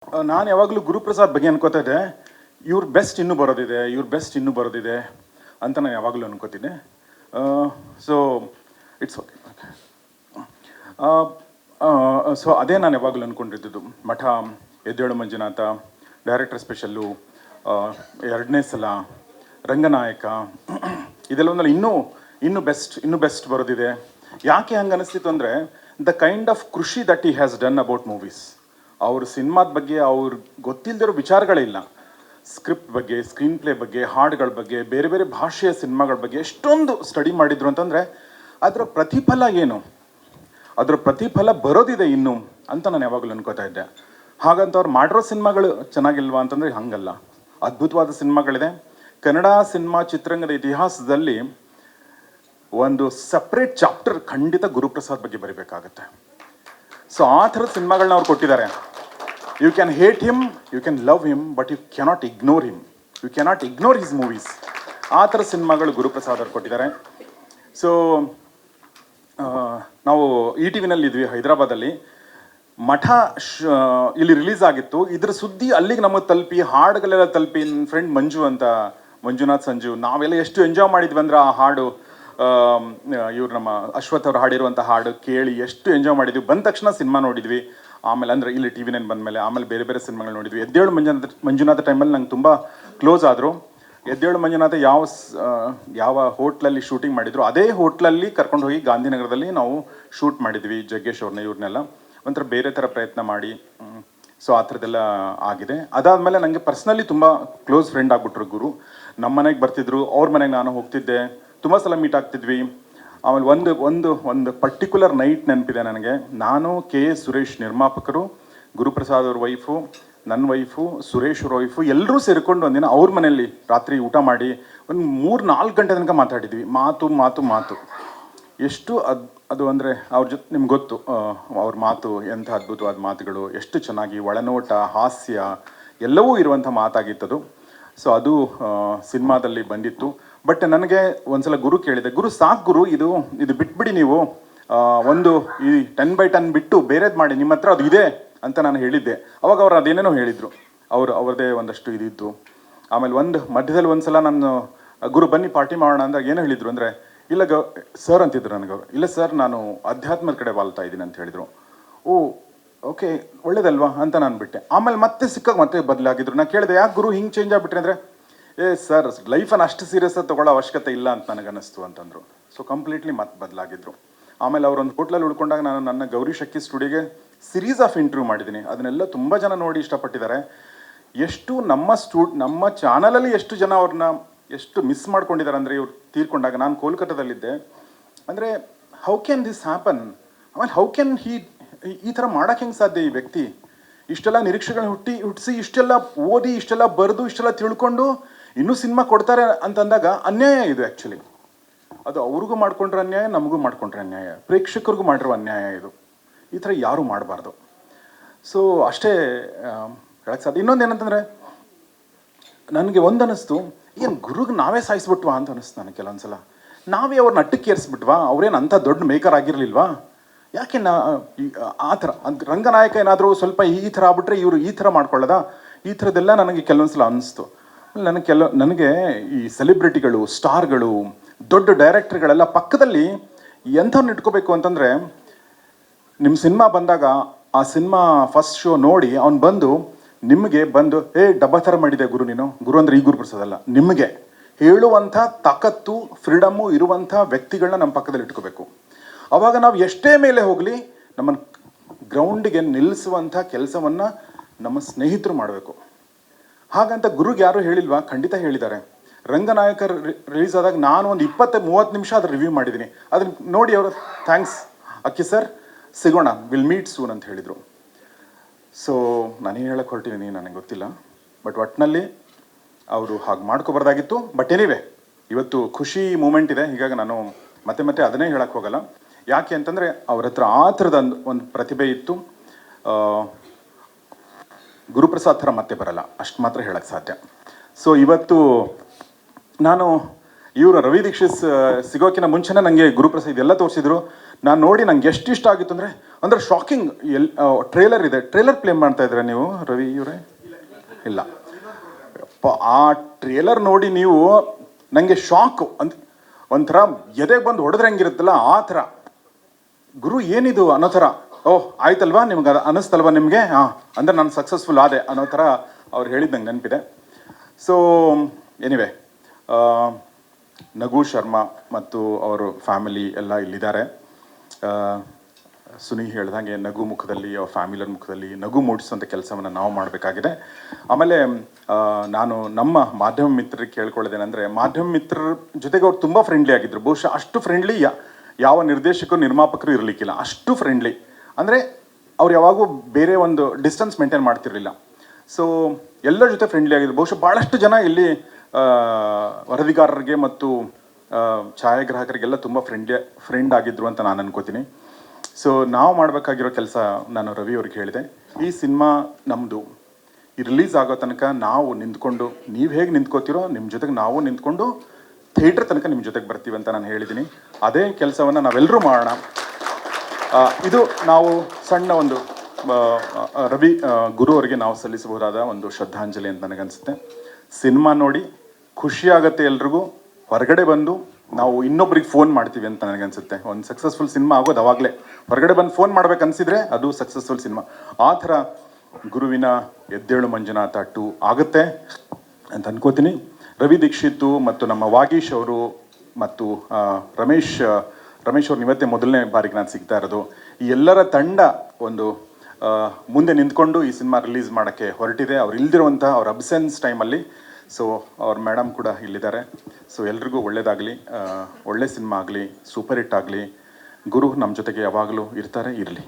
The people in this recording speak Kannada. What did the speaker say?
ನಾನು ಯಾವಾಗಲೂ ಗುರುಪ್ರಸಾದ್ ಬಗ್ಗೆ ಅನ್ಕೋತಾ ಇದ್ದೆ, ಇವ್ರ ಬೆಸ್ಟ್ ಇನ್ನೂ ಬರೋದಿದೆ ಅಂತ ನಾನು ಯಾವಾಗಲೂ ಅನ್ಕೋತಿದ್ದೆ. So it's okay. ಸೊ ಅದೇ ನಾನು ಯಾವಾಗಲೂ ಅಂದ್ಕೊಂಡಿದ್ದು. ಮಠ, ಎದ್ದೇಳು ಮಂಜುನಾಥ, ಡೈರೆಕ್ಟರ್ ಸ್ಪೆಷಲ್ಲು, ಎರಡನೇ ಸಲ, ರಂಗನಾಯಕ, ಇದೆಲ್ಲ ಒಂದಲ್ಲ ಇನ್ನೂ ಬೆಸ್ಟ್ ಬರೋದಿದೆ. ಯಾಕೆ ಹಂಗೆ ಅನಿಸ್ತಿತ್ತು ಅಂದರೆ, ದ ಕೈಂಡ್ ಆಫ್ ಕೃಷಿ that he has done about movies. ಅವ್ರ ಸಿನಿಮಾದ ಬಗ್ಗೆ ಅವ್ರಿಗೆ ಗೊತ್ತಿಲ್ಲದಿರೋ ವಿಚಾರಗಳೇ ಇಲ್ಲ. ಸ್ಕ್ರಿಪ್ಟ್ ಬಗ್ಗೆ, ಸ್ಕ್ರೀನ್ ಪ್ಲೇ ಬಗ್ಗೆ, ಹಾಡುಗಳ ಬಗ್ಗೆ, ಬೇರೆ ಬೇರೆ ಭಾಷೆಯ ಸಿನಿಮಾಗಳ ಬಗ್ಗೆ ಎಷ್ಟೊಂದು ಸ್ಟಡಿ ಮಾಡಿದ್ರು ಅಂತಂದರೆ, ಅದರ ಪ್ರತಿಫಲ ಏನು, ಅದರ ಪ್ರತಿಫಲ ಬರೋದಿದೆ ಇನ್ನು ಅಂತ ನಾನು ಯಾವಾಗಲೂ ಅನ್ಕೋತಾ ಇದ್ದೆ. ಹಾಗಂತ ಅವ್ರು ಮಾಡಿರೋ ಸಿನಿಮಾಗಳು ಚೆನ್ನಾಗಿಲ್ವಾ ಅಂತಂದರೆ ಹಾಗಲ್ಲ, ಅದ್ಭುತವಾದ ಸಿನಿಮಾಗಳಿದೆ. ಕನ್ನಡ ಸಿನಿಮಾ ಚಿತ್ರರಂಗದ ಇತಿಹಾಸದಲ್ಲಿ ಒಂದು ಸಪ್ರೇಟ್ ಚಾಪ್ಟರ್ ಖಂಡಿತ ಗುರುಪ್ರಸಾದ್ ಬಗ್ಗೆ ಬರೀಬೇಕಾಗತ್ತೆ. ಸೊ ಆ ಥರದ ಸಿನಿಮಾಗಳನ್ನ ಅವ್ರು ಕೊಟ್ಟಿದ್ದಾರೆ. You can hate him, you can love him, but you cannot ignore him, you cannot ignore his movies. ಆ ಥರ ಸಿನಿಮಾಗಳು ಗುರುಪ್ರಸಾದ್ ಅವ್ರು ಕೊಟ್ಟಿದ್ದಾರೆ. ಸೊ ನಾವು ETV ಇದ್ವಿ ಹೈದರಾಬಾದಲ್ಲಿ. ಮಠ ಇಲ್ಲಿ ರಿಲೀಸ್ ಆಗಿತ್ತು. ಇದ್ರ ಸುದ್ದಿ ಅಲ್ಲಿಗೆ ನಮಗೆ ತಲುಪಿ, ಹಾಡುಗಳೆಲ್ಲ ತಲುಪಿ, ನನ್ನ ಫ್ರೆಂಡ್ ಮಂಜುನಾಥ್ ಸಂಜು, ನಾವೆಲ್ಲ ಎಷ್ಟು ಎಂಜಾಯ್ ಮಾಡಿದ್ವಿ ಅಂದ್ರೆ ಆ ಹಾಡು, ಇವ್ರು ನಮ್ಮ ಅಶ್ವಥ್ ಅವ್ರು ಹಾಡಿರುವಂಥ ಹಾಡು ಕೇಳಿ ಎಷ್ಟು ಎಂಜಾಯ್ ಮಾಡಿದ್ವಿ. ಬಂದ ತಕ್ಷಣ ಸಿನಿಮಾ ನೋಡಿದ್ವಿ. ಆಮೇಲೆ ಅಂದರೆ ಇಲ್ಲಿ TV9 ಬಂದಮೇಲೆ ಆಮೇಲೆ ಬೇರೆ ಬೇರೆ ಸಿನಿಮಾಗಳು ನೋಡಿದ್ವಿ. ಎದ್ದೇಳು ಮಂಜುನಾಥ ಟೈಮಲ್ಲಿ ನಂಗೆ ತುಂಬ ಕ್ಲೋಸ್ ಆದರು. ಎದ್ದೇಳು ಮಂಜುನಾಥ ಯಾವ ಹೋಟ್ಲಲ್ಲಿ ಶೂಟಿಂಗ್ ಮಾಡಿದ್ರು ಅದೇ ಹೋಟ್ಲಲ್ಲಿ ಕರ್ಕೊಂಡು ಹೋಗಿ ಗಾಂಧಿನಗರದಲ್ಲಿ ನಾವು ಶೂಟ್ ಮಾಡಿದ್ವಿ. ಜಗ್ಗೇಶ್ ಇವ್ರನ್ನೆಲ್ಲ ಒಂಥರ ಬೇರೆ ಥರ ಪ್ರಯತ್ನ ಮಾಡಿ. ಸೊ ಆ ಥರದ್ದೆಲ್ಲ ಆಗಿದೆ. ಅದಾದಮೇಲೆ ನನಗೆ ಪರ್ಸ್ನಲಿ ತುಂಬ ಕ್ಲೋಸ್ ಫ್ರೆಂಡ್ ಆಗಿಬಿಟ್ರು ಗುರು. ನಮ್ಮ ಮನೆಗೆ ಬರ್ತಿದ್ರು, ಅವ್ರ ಮನೆಗೆ ನಾನು ಹೋಗ್ತಿದ್ದೆ, ತುಂಬ ಸಲ ಮೀಟ್ ಆಗ್ತಿದ್ವಿ. ಆಮೇಲೆ ಒಂದು ಪರ್ಟಿಕ್ಯುಲರ್ ನೈಟ್ ನೆನಪಿದೆ ನನಗೆ. ನಾನು KS ಸುರೇಶ್ ನಿರ್ಮಾಪಕರು, ಗುರುಪ್ರಸಾದ್ ಅವ್ರ ವೈಫು, ನನ್ನ ವೈಫು, ಸುರೇಶ್ ಅವ್ರ ವೈಫು ಎಲ್ಲರೂ ಸೇರಿಕೊಂಡು ಒಂದಿನ ಅವ್ರ ಮನೆಯಲ್ಲಿ ರಾತ್ರಿ ಊಟ ಮಾಡಿ ಒಂದು 3-4 ಗಂಟೆ ತನಕ ಮಾತಾಡಿದ್ವಿ. ಮಾತು ಎಷ್ಟು ಅದು ಅಂದರೆ ಅವ್ರ ಜೊತೆ ನಿಮ್ಗೆ ಗೊತ್ತು, ಅವ್ರ ಮಾತು ಎಂಥ ಅದ್ಭುತವಾದ ಮಾತುಗಳು, ಎಷ್ಟು ಚೆನ್ನಾಗಿ ಒಳನೋಟ, ಹಾಸ್ಯ ಎಲ್ಲವೂ ಇರುವಂಥ ಮಾತಾಗಿತ್ತದು. ಸೊ ಅದು ಸಿನಿಮಾದಲ್ಲಿ ಬಂದಿತ್ತು. ಬಟ್ ನನಗೆ ಒಂದ್ಸಲ ಗುರು ಕೇಳಿದೆ, ಗುರು ಸಾಕು ಗುರು, ಇದು ಬಿಟ್ಬಿಡಿ ನೀವು, ಒಂದು ಈ 10x10 ಬಿಟ್ಟು ಬೇರೆದು ಮಾಡಿ, ನಿಮ್ಮ ಹತ್ರ ಅದು ಇದೆ ಅಂತ ನಾನು ಹೇಳಿದ್ದೆ. ಅವಾಗ ಅವ್ರು ಅದೇನೇನೋ ಹೇಳಿದರು, ಅವ್ರದ್ದೇ ಒಂದಷ್ಟು ಇದಿತ್ತು. ಆಮೇಲೆ ಮಧ್ಯದಲ್ಲಿ ಒಂದ್ಸಲ ನಾನು ಗುರು ಬನ್ನಿ ಪಾರ್ಟಿ ಮಾಡೋಣ ಅಂದಾಗ ಏನೋ ಹೇಳಿದರು ಅಂದರೆ, ಇಲ್ಲ ಸರ್ ಅಂತಿದ್ರು ನನಗೆ ಅವರು, ಇಲ್ಲ ಸರ್ ನಾನು ಅಧ್ಯಾತ್ಮದ ಕಡೆ ವಾಲ್ತಾ ಇದ್ದೀನಿ ಅಂತ ಹೇಳಿದರು. ಓ ಓಕೆ ಒಳ್ಳೇದಲ್ವಾ ಅಂತ ನಾನು ಬಿಟ್ಟೆ. ಆಮೇಲೆ ಮತ್ತೆ ಬದಲಾಗಿದ್ರು. ನಾನು ಕೇಳಿದೆ, ಯಾಕೆ ಗುರು ಹಿಂಗೆ ಚೇಂಜ್ ಆಗಿಬಿಟ್ರೆ ಅಂದರೆ, ಸರ್ ಲೈಫನ್ನು ಅಷ್ಟು ಸೀರಿಯಸ್ ಆಗಿ ತೊಗೊಳ್ಳೋ ಅವಶ್ಯಕತೆ ಇಲ್ಲ ಅಂತ ನನಗನ್ನಿಸ್ತು ಅಂತಂದರು. ಸೊ ಕಂಪ್ಲೀಟ್ಲಿ ಮತ್ತೆ ಬದಲಾಗಿದ್ರು. ಆಮೇಲೆ ಅವರೊಂದು ಹೋಟ್ಲಲ್ಲಿ ಉಳ್ಕೊಂಡಾಗ ನಾನು ನನ್ನ ಗೌರಿ ಶಕ್ಕಿ ಸ್ಟುಡಿಯೋಗೆ ಸೀರೀಸ್ ಆಫ್ ಇಂಟರ್ವ್ಯೂ ಮಾಡಿದ್ದೀನಿ. ಅದನ್ನೆಲ್ಲ ತುಂಬ ಜನ ನೋಡಿ ಇಷ್ಟಪಟ್ಟಿದ್ದಾರೆ. ಎಷ್ಟು ನಮ್ಮ ಚಾನಲಲ್ಲಿ ಎಷ್ಟು ಜನ ಅವ್ರನ್ನ ಎಷ್ಟು ಮಿಸ್ ಮಾಡ್ಕೊಂಡಿದ್ದಾರೆ ಅಂದರೆ, ಇವ್ರು ತೀರ್ಕೊಂಡಾಗ ನಾನು ಕೋಲ್ಕತ್ತಾದಲ್ಲಿದ್ದೆ. ಅಂದರೆ ಹೌ ಕ್ಯಾನ್ ದಿಸ್ ಹ್ಯಾಪನ್, ಆಮೇಲೆ ಹೌ ಕ್ಯಾನ್ ಈ ಥರ ಮಾಡೋಕ್ಕೆ ಹೆಂಗೆ ಸಾಧ್ಯ ಈ ವ್ಯಕ್ತಿ, ಇಷ್ಟೆಲ್ಲ ನಿರೀಕ್ಷೆಗಳನ್ನ ಹುಟ್ಟಿಸಿ ಇಷ್ಟೆಲ್ಲ ಓದಿ ಇಷ್ಟೆಲ್ಲ ಬರೆದು ಇಷ್ಟೆಲ್ಲ ತಿಳ್ಕೊಂಡು ಇನ್ನೂ ಸಿನಿಮಾ ಕೊಡ್ತಾರೆ ಅಂತಂದಾಗ ಅನ್ಯಾಯ ಇದು. ಆ್ಯಕ್ಚುಲಿ ಅದು ಅವ್ರಿಗೂ ಮಾಡ್ಕೊಂಡ್ರೆ ಅನ್ಯಾಯ, ನಮಗೂ ಮಾಡ್ಕೊಂಡ್ರೆ ಅನ್ಯಾಯ, ಪ್ರೇಕ್ಷಕರಿಗೂ ಮಾಡಿರೋ ಅನ್ಯಾಯ ಇದು. ಈ ಥರ ಯಾರೂ ಮಾಡಬಾರ್ದು. ಸೊ ಅಷ್ಟೇ ಹೇಳಕ್ಕೆ ಸಾಧ್ಯ. ಇನ್ನೊಂದೇನಂತಂದರೆ, ನನಗೆ ಅನ್ನಿಸ್ತು, ಏನು ಗುರುಗೆ ನಾವೇ ಸಾಯಿಸ್ಬಿಟ್ವಾ ಅಂತ ಅನ್ನಿಸ್ತು ನನಗೆ ಕೆಲವೊಂದ್ಸಲ. ನಾವೇ ಅವ್ರನ್ನ ಅಟ್ಟಕ್ಕೆ ಏರಿಸ್ಬಿಟ್ವಾ, ಅವ್ರೇನು ಅಂಥ ದೊಡ್ಡ ಮೇಕರ್ ಆಗಿರಲಿಲ್ವಾ, ಯಾಕೆ ಆ ಥರ ರಂಗನಾಯಕ ಏನಾದರೂ ಸ್ವಲ್ಪ ಈ ಥರ ಆಗ್ಬಿಟ್ರೆ ಇವರು ಈ ಥರ ಮಾಡ್ಕೊಳ್ಳೋದ, ಈ ಥರದ್ದೆಲ್ಲ ನನಗೆ ಕೆಲವೊಂದ್ಸಲ ಅನ್ನಿಸ್ತು. ನನಗೆ ಈ ಸೆಲೆಬ್ರಿಟಿಗಳು, ಸ್ಟಾರ್ಗಳು, ದೊಡ್ಡ ಡೈರೆಕ್ಟರ್ಗಳೆಲ್ಲ ಪಕ್ಕದಲ್ಲಿ ಎಂಥವ್ರನ್ನ ಇಟ್ಕೋಬೇಕು ಅಂತಂದರೆ, ನಿಮ್ಮ ಸಿನಿಮಾ ಬಂದಾಗ ಆ ಸಿನಿಮಾ ಫಸ್ಟ್ ಶೋ ನೋಡಿ ಅವ್ನು ನಿಮಗೆ ಡಬ್ಬ ಥರ ಮಾಡಿದೆ ಗುರು ನೀನು, ಗುರು ಅಂದರೆ ಈ ಗುರುಪ್ರಸಾದಲ್ಲ, ನಿಮಗೆ ಹೇಳುವಂಥ ತಾಕತ್ತು, ಫ್ರೀಡಮ್ಮು ಇರುವಂಥ ವ್ಯಕ್ತಿಗಳನ್ನ ನಮ್ಮ ಪಕ್ಕದಲ್ಲಿ ಇಟ್ಕೋಬೇಕು. ಆವಾಗ ನಾವು ಎಷ್ಟೇ ಮೇಲೆ ಹೋಗಲಿ ನಮ್ಮನ್ನು ಗ್ರೌಂಡಿಗೆ ನಿಲ್ಲಿಸುವಂಥ ಕೆಲಸವನ್ನು ನಮ್ಮ ಸ್ನೇಹಿತರು ಮಾಡಬೇಕು. ಹಾಗಂತ ಗುರುಗೆ ಯಾರು ಹೇಳಿಲ್ವಾ? ಖಂಡಿತ ಹೇಳಿದ್ದಾರೆ. ರಂಗನಾಯಕ ರಿಲೀಸ್ ಆದಾಗ ನಾನು ಒಂದು 20-30 ನಿಮಿಷ ಅದ್ರ ರಿವ್ಯೂ ಮಾಡಿದ್ದೀನಿ. ಅದನ್ನ ನೋಡಿ ಅವರು ಥ್ಯಾಂಕ್ಸ್ ಅಕ್ಕಿ ಸರ್, ಸಿಗೋಣ, ವಿಲ್ ಮೀಟ್ ಸೂನ್ ಅಂತ ಹೇಳಿದರು. ಸೊ ನಾನೇನು ಹೇಳಕ್ಕೆ ಹೊರಟಿದ್ದೀನಿ ನನಗೆ ಗೊತ್ತಿಲ್ಲ. ಬಟ್ ಒಟ್ಟಿನಲ್ಲಿ ಅವರು ಹಾಗೆ ಮಾಡ್ಕೊಬಾರ್ದಾಗಿತ್ತು. ಬಟ್ ಎನಿವೆ ಇವತ್ತು ಖುಷಿ ಮೂಮೆಂಟ್ ಇದೆ, ಹೀಗಾಗಿ ನಾನು ಮತ್ತೆ ಅದನ್ನೇ ಹೇಳಕ್ಕೆ ಹೋಗಲ್ಲ. ಯಾಕೆ ಅಂತಂದರೆ ಅವ್ರ ಹತ್ರ ಆ ಥರದ ಒಂದು ಪ್ರತಿಭೆ ಇತ್ತು. ಗುರುಪ್ರಸಾದ್ ಥರ ಮತ್ತೆ ಬರಲ್ಲ, ಅಷ್ಟು ಮಾತ್ರ ಹೇಳಕ್ಕೆ ಸಾಧ್ಯ. ಸೊ ಇವತ್ತು ನಾನು ರವಿ ದೀಕ್ಷಿತ್ ಸಿಗೋಕ್ಕಿಂತ ಮುಂಚೆನೇ ನನಗೆ ಗುರುಪ್ರಸಾದ್ ಇದೆಲ್ಲ ತೋರಿಸಿದ್ರು. ನಾನು ನೋಡಿ ನಂಗೆ ಎಷ್ಟು ಇಷ್ಟ ಆಗಿತ್ತು ಅಂದರೆ ಶಾಕಿಂಗ್. ಟ್ರೇಲರ್ ಇದೆ, ಟ್ರೇಲರ್ ಪ್ಲೇ ಮಾಡ್ತಾ ಇದ್ರೆ ನೀವು ರವಿ ಇವರೇ? ಇಲ್ಲ ಅಪ್ಪ, ಆ ಟ್ರೇಲರ್ ನೋಡಿ ನೀವು ನನಗೆ ಶಾಕು ಅಂತ ಒಂಥರ ಎದೆಗೆ ಬಂದು ಹೊಡೆದ್ರೆ ಹೆಂಗಿರುತ್ತಲ್ಲ ಆ ಥರ, ಗುರು ಏನಿದು ಅನ್ನೋ ಥರ. ಓಹ್ ಆಯ್ತಲ್ವಾ ನಿಮ್ಗೆ ಅನ್ನಿಸ್ತಲ್ವಾ ನಿಮಗೆ? ಹಾಂ ಅಂದರೆ ನಾನು ಸಕ್ಸಸ್ಫುಲ್ ಆದೆ ಅನ್ನೋ ಥರ ಅವ್ರು ಹೇಳಿದ್ದು ನಂಗೆ ನೆನಪಿದೆ. ಸೊ ಎನಿವೆ, ನಗು ಶರ್ಮಾ ಮತ್ತು ಅವರು ಫ್ಯಾಮಿಲಿ ಎಲ್ಲ ಇಲ್ಲಿದ್ದಾರೆ. ಸುನಿ ಹೇಳ್ದಂಗೆ ನಗು ಮುಖದಲ್ಲಿ, ಅವ್ರ ಫ್ಯಾಮಿಲಿಯರ್ ಮುಖದಲ್ಲಿ ನಗು ಮೂಡಿಸುವಂಥ ಕೆಲಸವನ್ನು ನಾವು ಮಾಡಬೇಕಾಗಿದೆ. ಆಮೇಲೆ ನಾನು ನಮ್ಮ ಮಾಧ್ಯಮ ಮಿತ್ರರಿಗೆ ಕೇಳ್ಕೊಳ್ಳೋದೇನೆಂದರೆ, ಮಾಧ್ಯಮ ಮಿತ್ರರ ಜೊತೆಗೆ ಅವ್ರು ತುಂಬ ಫ್ರೆಂಡ್ಲಿ ಆಗಿದ್ದರು. ಬಹುಶಃ ಅಷ್ಟು ಫ್ರೆಂಡ್ಲಿ ಯಾವ ನಿರ್ದೇಶಕರು ನಿರ್ಮಾಪಕರು ಇರಲಿಕ್ಕಿಲ್ಲ. ಅಷ್ಟು ಫ್ರೆಂಡ್ಲಿ ಅಂದರೆ ಅವ್ರು ಯಾವಾಗೂ ಬೇರೆ ಒಂದು ಡಿಸ್ಟೆನ್ಸ್ ಮೇಂಟೈನ್ ಮಾಡ್ತಿರಲಿಲ್ಲ. ಸೊ ಎಲ್ಲರ ಜೊತೆ ಫ್ರೆಂಡ್ಲಿ ಆಗಿದ್ರು. ಬಹುಶಃ ಭಾಳಷ್ಟು ಜನ ಇಲ್ಲಿ ವರದಿಗಾರರಿಗೆ ಮತ್ತು ಛಾಯಾಗ್ರಾಹಕರಿಗೆಲ್ಲ ತುಂಬ ಫ್ರೆಂಡ್ ಆಗಿದ್ರು ಅಂತ ನಾನು ಅನ್ಕೋತೀನಿ. ಸೊ ನಾವು ಮಾಡಬೇಕಾಗಿರೋ ಕೆಲಸ ನಾನು ರವಿ ಅವ್ರಿಗೆ ಹೇಳಿದೆ, ಈ ಸಿನಿಮಾ ನಮ್ಮದು, ಈ ರಿಲೀಸ್ ಆಗೋ ತನಕ ನಾವು ನಿಂತ್ಕೊಂಡು, ನೀವು ಹೇಗೆ ನಿಂತ್ಕೋತೀರೋ ನಿಮ್ಮ ಜೊತೆಗೆ ನಾವು ನಿಂತ್ಕೊಂಡು ಥಿಯೇಟ್ರ್ ತನಕ ನಿಮ್ಮ ಜೊತೆಗೆ ಬರ್ತೀವಿ ಅಂತ ನಾನು ಹೇಳಿದ್ದೀನಿ. ಅದೇ ಕೆಲಸವನ್ನು ನಾವೆಲ್ಲರೂ ಮಾಡೋಣ. ಇದು ನಾವು ಸಣ್ಣ ಒಂದು ರವಿ ಗುರು ಅವರಿಗೆ ನಾವು ಸಲ್ಲಿಸಬಹುದಾದ ಒಂದು ಶ್ರದ್ಧಾಂಜಲಿ ಅಂತ ನನಗನ್ಸುತ್ತೆ. ಸಿನಿಮಾ ನೋಡಿ ಖುಷಿಯಾಗತ್ತೆ ಎಲ್ರಿಗೂ. ಹೊರಗಡೆ ಬಂದು ನಾವು ಇನ್ನೊಬ್ರಿಗೆ ಫೋನ್ ಮಾಡ್ತೀವಿ ಅಂತ ನನಗನ್ಸುತ್ತೆ. ಒಂದು ಸಕ್ಸಸ್ಫುಲ್ ಸಿನಿಮಾ ಆಗೋದು ಅವಾಗಲೇ. ಹೊರಗಡೆ ಬಂದು ಫೋನ್ ಮಾಡ್ಬೇಕು ಅನಿಸಿದರೆ ಅದು ಸಕ್ಸಸ್ಫುಲ್ ಸಿನಿಮಾ. ಆ ಥರ ಗುರುವಿನ ಎದ್ದೇಳು ಮಂಜುನಾಥ 2 ಆಗುತ್ತೆ ಅಂತ ಅನ್ಕೋತೀನಿ. ರವಿ ದೀಕ್ಷಿತ್ ಮತ್ತು ನಮ್ಮ ವಾಗೀಶ್ ಅವರು ಮತ್ತು ರಮೇಶ್ ಅವ್ರನ್ನ ಇವತ್ತೇ ಮೊದಲನೇ ಬಾರಿಗೆ ನಾನು ಸಿಗ್ತಾ ಇರೋದು. ಈ ಎಲ್ಲರ ತಂಡ ಒಂದು ಮುಂದೆ ನಿಂತ್ಕೊಂಡು ಈ ಸಿನಿಮಾ ರಿಲೀಸ್ ಮಾಡೋಕ್ಕೆ ಹೊರಟಿದೆ. ಅವ್ರು ಇಲ್ದಿರುವಂಥ ಅವ್ರ ಅಬ್ಸೆನ್ಸ್ ಟೈಮಲ್ಲಿ. ಸೊ ಅವ್ರ ಮೇಡಮ್ ಕೂಡ ಇಲ್ಲಿದ್ದಾರೆ. ಸೊ ಎಲ್ರಿಗೂ ಒಳ್ಳೇದಾಗಲಿ, ಒಳ್ಳೆ ಸಿನಿಮಾ ಆಗಲಿ, ಸೂಪರ್ ಹಿಟ್ ಆಗಲಿ. ಗುರು ನಮ್ಮ ಜೊತೆಗೆ ಯಾವಾಗಲೂ ಇರ್ತಾರೆ, ಇರಲಿ.